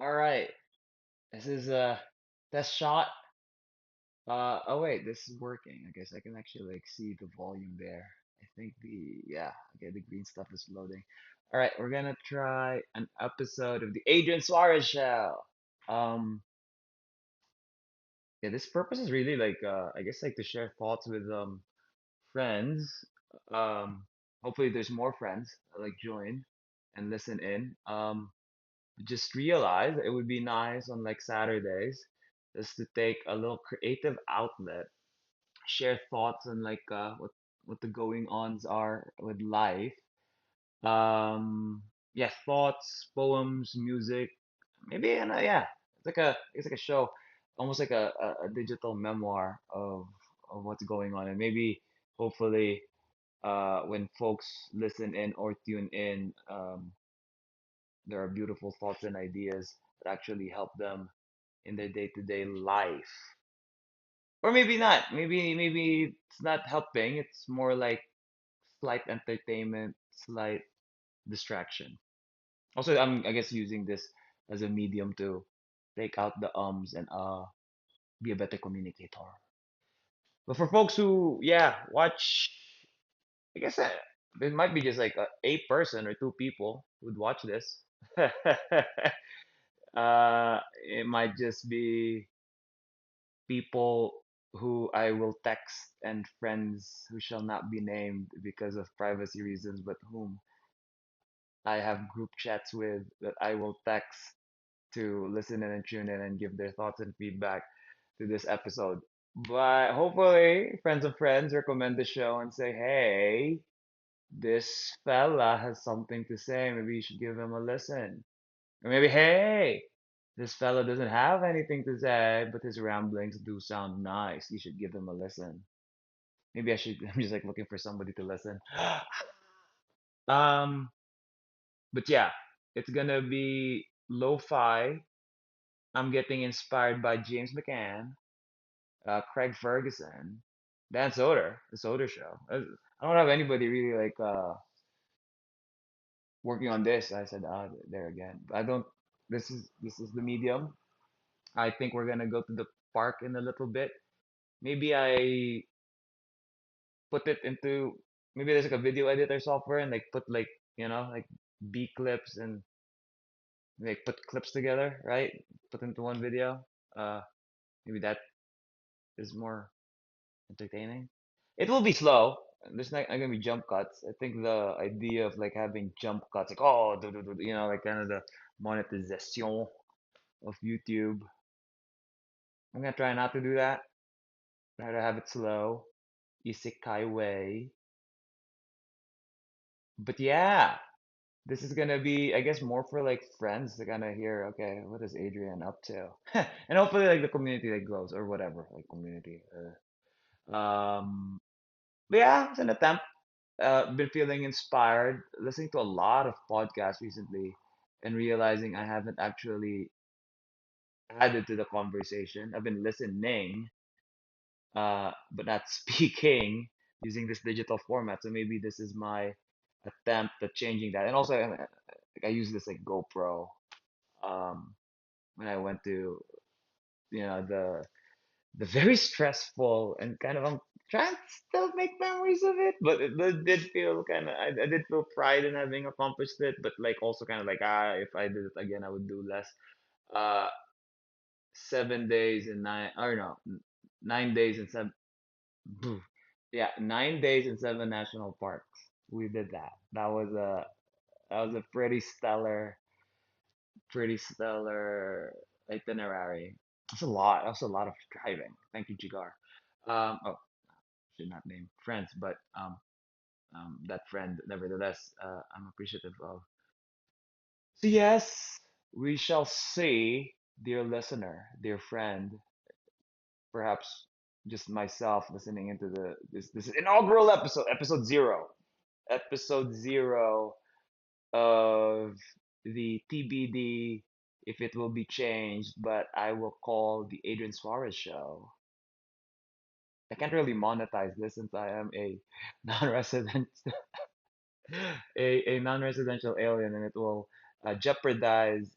All right. This is a test shot. Oh wait, this is working. I guess I can actually like see the volume there. I think yeah, okay, the green stuff is loading. All right, we're gonna try an episode of the Adrian Suarez show. Um, yeah, this purpose is really like I guess like to share thoughts with friends. Um, hopefully there's more friends that, like join and listen in. Just realized it would be nice on like Saturdays just to take a little creative outlet, share thoughts on like what the going ons are with life. Yeah, thoughts, poems, music, maybe, and yeah, it's like a show, almost like a digital memoir of what's going on, and maybe hopefully when folks listen in or tune in, there are beautiful thoughts and ideas that actually help them in their day-to-day life. Or maybe not. Maybe it's not helping. It's more like slight entertainment, slight distraction. Also, I guess using this as a medium to take out the ums and be a better communicator. But for folks who watch, I guess it might be just like a person or two people who'd watch this. It might just be people who I will text and friends who shall not be named because of privacy reasons, but whom I have group chats with that I will text to listen in and tune in and give their thoughts and feedback to this episode. But hopefully, friends of friends recommend the show and say, hey, this fella has something to say. Maybe you should give him a listen. Or maybe, hey, this fella doesn't have anything to say, but his ramblings do sound nice. You should give him a listen. Maybe I should. I'm just like looking for somebody to listen. Um, but yeah, it's gonna be lo-fi. I'm getting inspired by James McCann, Craig Ferguson, Dan Soder, the Soder Show. I don't have anybody really like working on this. I said, there again. I don't. This is the medium. I think we're gonna go to the park in a little bit. Maybe I put it into maybe there's like a video editor software and like put like like B clips and like put clips together, right? Put into one video. Uh, maybe that is more entertaining. It will be slow. There's not gonna be jump cuts. I think the idea of like having jump cuts, like like kind of the monetization of YouTube. I'm gonna try not to do that. Try to have it slow, Isekei way. But yeah, this is gonna be, I guess, more for like friends to kind of hear, okay, what is Adrian up to? And hopefully like the community like grows or whatever, like community. But yeah, it's an attempt. Been feeling inspired, listening to a lot of podcasts recently, and realizing I haven't actually added to the conversation. I've been listening, but not speaking using this digital format. So maybe this is my attempt at changing that. And also, I use this like GoPro um, when I went to the very stressful and kind of I'm trying to still make memories of it, but it did feel kind of I did feel pride in having accomplished it, but like also kind of like if I did it again, I would do less. Uh, 7 days and nine or no, 9 days and seven. Yeah, 9 days in seven national parks. We did that. That was a pretty stellar itinerary. That's a lot. That's a lot of driving. Thank you, Jigar. Oh, should not name friends, but that friend, nevertheless, I'm appreciative of. So yes, we shall see, dear listener, dear friend, perhaps just myself listening into this inaugural episode zero, episode zero of the TBD if it will be changed, but I will call the Adrian Suarez show. I can't really monetize this since I am a non-resident a non-residential alien, and it will jeopardize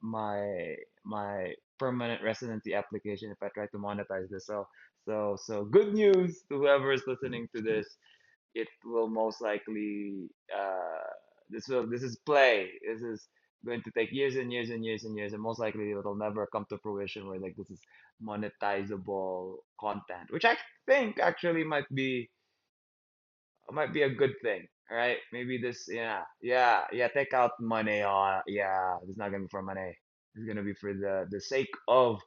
my permanent residency application if I try to monetize this. So good news to whoever is listening to this. It will most likely this is play. This is going to take years and years and years and years, and most likely it'll never come to fruition where like this is monetizable content, which I think actually might be a good thing. Right? Maybe this, yeah. Take out money. Yeah. It's not gonna be for money. It's gonna be for the sake of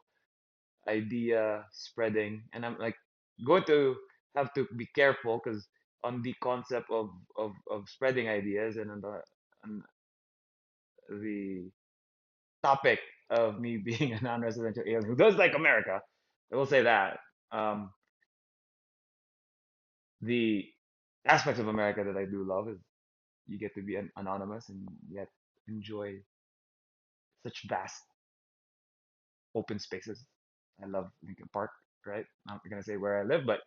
idea spreading. And I'm like going to have to be careful because on the concept of spreading ideas and on the topic of me being a non-residential alien who does like America, I will say that. Um, the aspects of America that I do love is you get to be anonymous and yet enjoy such vast open spaces. I love Lincoln Park, right? I'm not gonna say where I live, but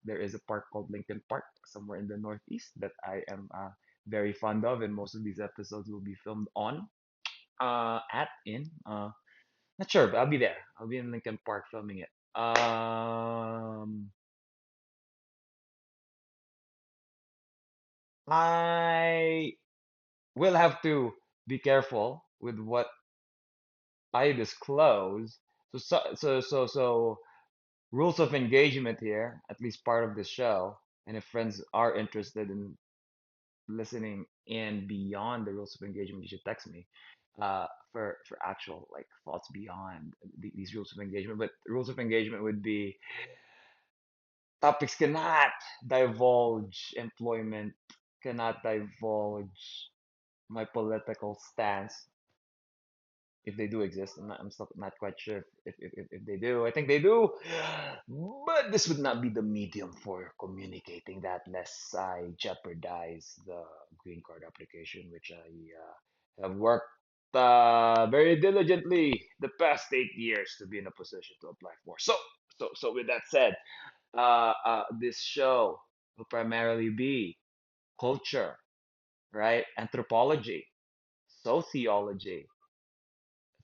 there is a park called Lincoln Park somewhere in the Northeast that I am very fond of, and most of these episodes will be filmed on at in not sure, but I'll be there. I'll be in Lincoln Park filming it. I will have to be careful with what I disclose. So rules of engagement here, at least part of the show, and if friends are interested in listening in beyond the rules of engagement, you should text me for actual like thoughts beyond these rules of engagement. But rules of engagement would be topics cannot divulge employment, cannot divulge my political stance if they do exist. I'm still not quite sure if they do. I think they do, but this would not be the medium for communicating that, lest I jeopardize the green card application, which I have worked very diligently the past 8 years to be in a position to apply for. So with that said, this show will primarily be culture, right? Anthropology, sociology,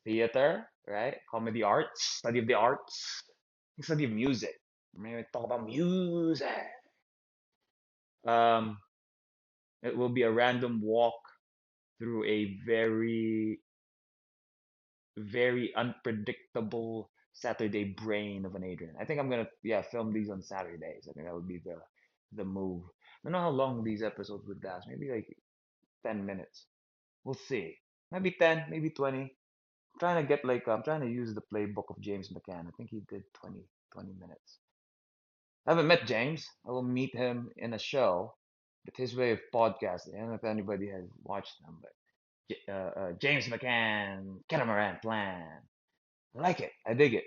theater, right? Comedy arts, study of the arts, study of music. I mean, we talk about music. Um, it will be a random walk through a very, very unpredictable Saturday brain of an Adrian. I think I'm gonna, yeah, film these on Saturdays. I think that would be the move. I don't know how long these episodes would last. Maybe like 10 minutes. We'll see. Maybe 10, maybe 20. Trying to get like I'm trying to use the playbook of James McCann. I think he did 20 minutes. I haven't met James. I will meet him in a show, but his way of podcasting. I don't know if anybody has watched them, but James McCann, Catamaran Plan. I like it. I dig it.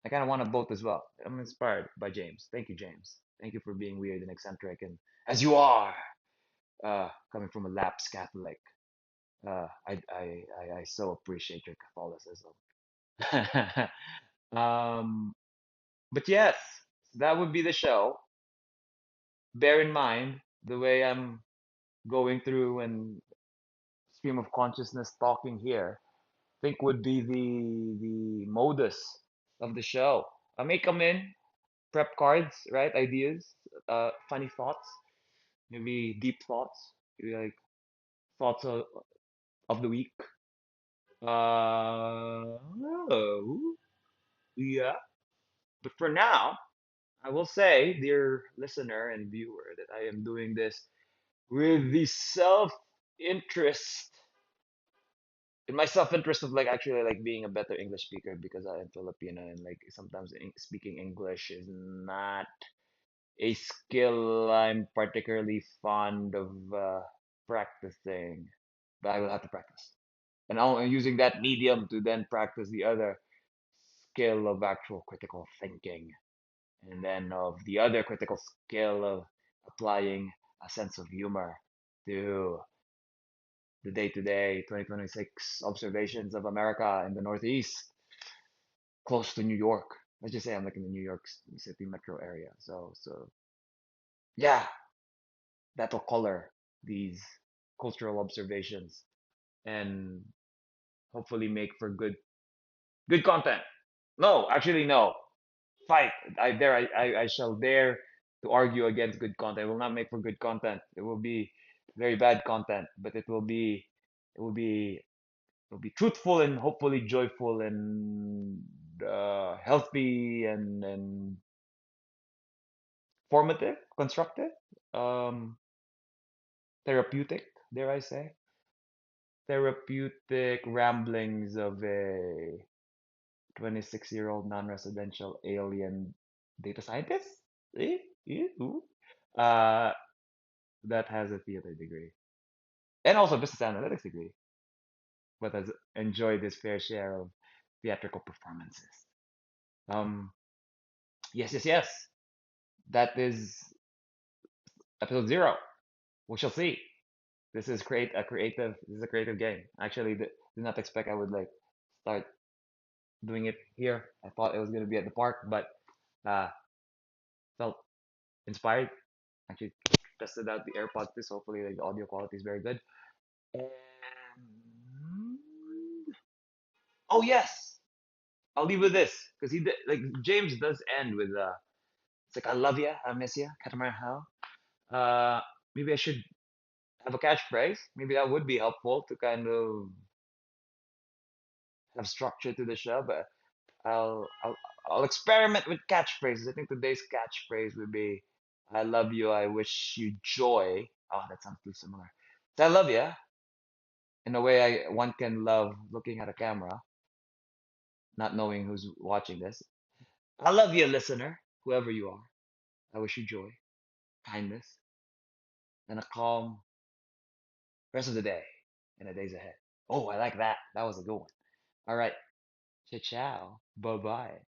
I kind of want a boat as well. I'm inspired by James. Thank you, James. Thank you for being weird and eccentric, and as you are, coming from a lapsed Catholic. I so appreciate your Catholicism. um, but yes, that would be the show. Bear in mind the way I'm going through and stream of consciousness talking here. Think would be the modus of the show. I may come in, prep cards, right? Ideas, funny thoughts, maybe deep thoughts, maybe like thoughts of the week. Oh, yeah. But for now, I will say, dear listener and viewer, that I am doing this with the self-interest, in my self-interest of like actually like being a better English speaker because I am Filipino and like sometimes speaking English is not a skill I'm particularly fond of practicing, but I will have to practice. And I'm using that medium to then practice the other skill of actual critical thinking, and then of the other critical skill of applying a sense of humor to the day-to-day 2026 observations of America in the Northeast, close to New York. Let's just say I'm like in the New York City metro area. So yeah, that'll color these cultural observations and hopefully make for good content. No, actually no. Fight. I shall dare to argue against good content. It will not make for good content. It will be very bad content, but it will be it will be truthful and hopefully joyful and healthy and formative, constructive, um, therapeutic, dare I say, therapeutic ramblings of a 26-year-old non-residential alien data scientist. Eh? Ew. Uh, that has a theater degree and also business analytics degree, but has enjoyed his fair share of theatrical performances. Um, yes, yes, yes. That is episode 0. We shall see. This is a creative game. Actually, did not expect I would like start doing it here. I thought it was gonna be at the park, but uh, felt inspired. Actually, tested out the AirPods too, so hopefully like the audio quality is very good. And oh yes, I'll leave with this because like James does end with it's like I love you, I miss you, Catamaran how. Maybe I should have a catchphrase. Maybe that would be helpful to kind of have structure to the show. But I'll I'll I'll experiment with catchphrases. I think today's catchphrase would be "I love you, I wish you joy." Oh, that sounds too similar. So I love you in a way one can love looking at a camera, not knowing who's watching this. I love you, listener, whoever you are. I wish you joy, kindness, and a calm rest of the day and the days ahead. Oh, I like that. That was a good one. All right. Ciao, ciao. Bye bye.